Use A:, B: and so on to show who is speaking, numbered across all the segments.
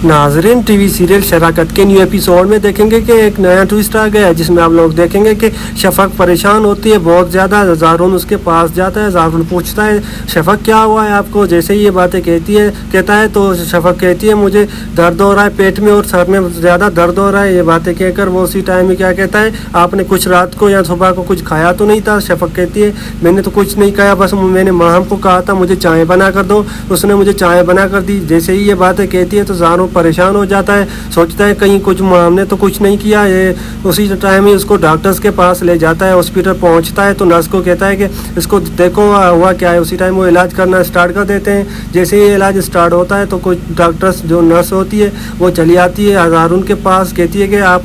A: नाज़रीन, TV serial शराकत के new episode में देखेंगे कि एक नया ट्विस्ट आ गया है जिसमें आप लोग देखेंगे कि शफक परेशान होती है बहुत ज़्यादा। ज़ारून उसके पास जाता है, ज़ारून पूछता है शफक क्या हुआ है आपको। जैसे ही ये बातें कहता है तो शफक कहती है मुझे दर्द हो रहा है पेट में और सर में ज़्यादा दर्द हो रहा है। ये बातें कहकर वो उसी टाइम में क्या कहता है, आपने कुछ रात को या सुबह को कुछ खाया तो नहीं था। शफक कहती है मैंने तो कुछ नहीं खाया, बस मैंने माम को कहा था मुझे चाय बना कर दो, उसने मुझे चाय बना कर दी। जैसे ही ये बातें कहती है तो ज़ारून परेशान हो जाता है, सोचता है कहीं कुछ माम ने तो कुछ नहीं किया। ये उसी टाइम ही उसको डॉक्टर्स के पास ले जाता है, हॉस्पिटल पहुंचता है तो नर्स को कहता है कि इसको देखो हुआ क्या है। उसी टाइम वो इलाज करना स्टार्ट कर देते हैं। जैसे ही इलाज स्टार्ट होता है तो कुछ डॉक्टर्स जो नर्स होती है वो चली आती है ज़ारून के पास, कहती है कि आप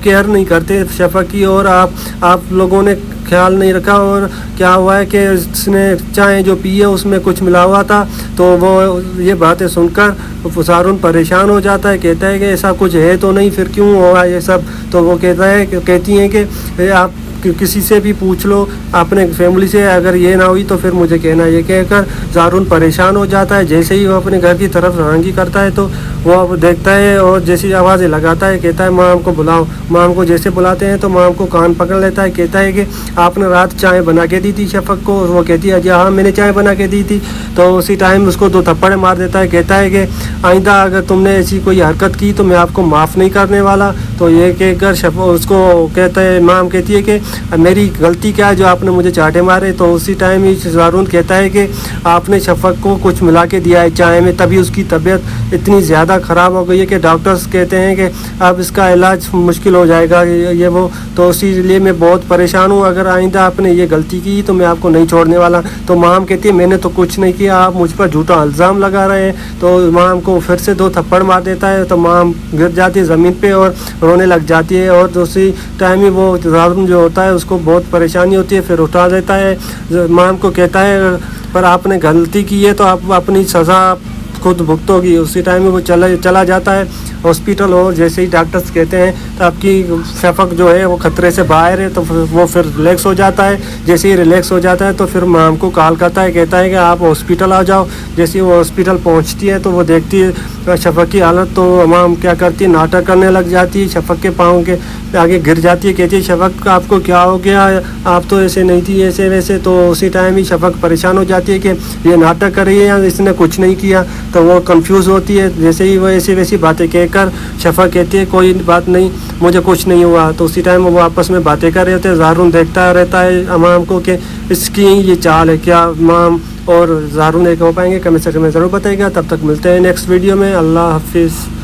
A: केयर नहीं करते शफक की और आप लोगों ने ख्याल नहीं रखा और क्या हुआ है कि इसने चाय जो पी है उसमें कुछ मिला हुआ था। तो वो ये बातें सुनकर ज़ारून परेशान हो जाता है, कहता है कि ऐसा कुछ है तो नहीं, फिर क्यों हुआ ये सब। तो वो कहती हैं कि आप किसी से भी पूछ लो अपने फैमिली से, अगर ये ना हुई तो फिर मुझे कहना। ये कहकर ज़ारून परेशान हो जाता है। जैसे ही वो अपने घर की तरफ रवानगी करता है तो वो अब देखता है और जैसी आवाज़ें लगाता है, कहता है माम को बुलाओ। माम को जैसे बुलाते हैं तो माम को कान पकड़ लेता है, कहता है कि आपने रात चाय बना के दी थी शफक को। और वो कहती है जी हाँ मैंने चाय बना के दी थी। तो उसी टाइम उसको 2 थप्पड़ मार देता है, कहता है कि आइंदा अगर तुमने ऐसी कोई हरकत की तो मैं आपको माफ़ नहीं करने वाला। तो ये कहकर उसको कहता है, माम कहती है कि मेरी गलती क्या है जो आपने मुझे चाटे मारे। तो उसी टाइम ही ज़ारून कहता है कि आपने शफक को कुछ मिला के दिया है चाय में, तभी उसकी तबीयत इतनी ज़्यादा ख़राब हो गई है कि डॉक्टर्स कहते हैं कि अब इसका इलाज मुश्किल हो जाएगा ये वो। तो इसीलिए मैं बहुत परेशान हूँ, अगर आइंदा आपने ये गलती की तो मैं आपको नहीं छोड़ने वाला। तो माम कहती है मैंने तो कुछ नहीं किया, आप मुझ पर झूठा इल्ज़ाम लगा रहे हैं। तो माम को फिर से 2 थप्पड़ मार देता है। तो माम गिर जाती है ज़मीन पे और रोने लग जाती है। और उसी टाइम ही वो ज़ारून जो होता है उसको बहुत परेशानी होती है, फिर उठा देता है। माम को कहता है पर आपने गलती की है तो आप अपनी सज़ा खुद भुगतोगी। उसी टाइम में वो चला जाता है हॉस्पिटल। और जैसे ही डॉक्टर्स कहते हैं तो आपकी शफक जो है वो ख़तरे से बाहर है, तो वो फिर रिलैक्स हो जाता है। जैसे ही रिलैक्स हो जाता है तो फिर माम को कॉल करता है, कहता है कि आप हॉस्पिटल आ जाओ। जैसे ही वो हॉस्पिटल पहुंचती है तो वो देखती है शफक की हालत, तो माम क्या करती है नाटक करने लग जाती है, शफक के पाँव के आगे गिर जाती है, कहती है शफक आपको क्या हो गया, आप तो ऐसे नहीं थी ऐसे वैसे। तो उसी टाइम ही शफक परेशान हो जाती है कि ये नाटक कर रही है या इसने कुछ नहीं किया। तो वो कंफ्यूज होती है। जैसे ही वो ऐसी वैसी बातें कहकर शफक कहती है कोई बात नहीं मुझे कुछ नहीं हुआ। तो उसी टाइम वो आपस में बातें कर रहे होते हैं। ज़ारून देखता रहता है माम को कि इसकी ये चाल है क्या। माम और ज़ारून एक हो पाएंगे कमेंट सेक्शन में ज़रूर बताइएगा। तब तक मिलते हैं नेक्स्ट वीडियो में। अल्लाह हाफिज़।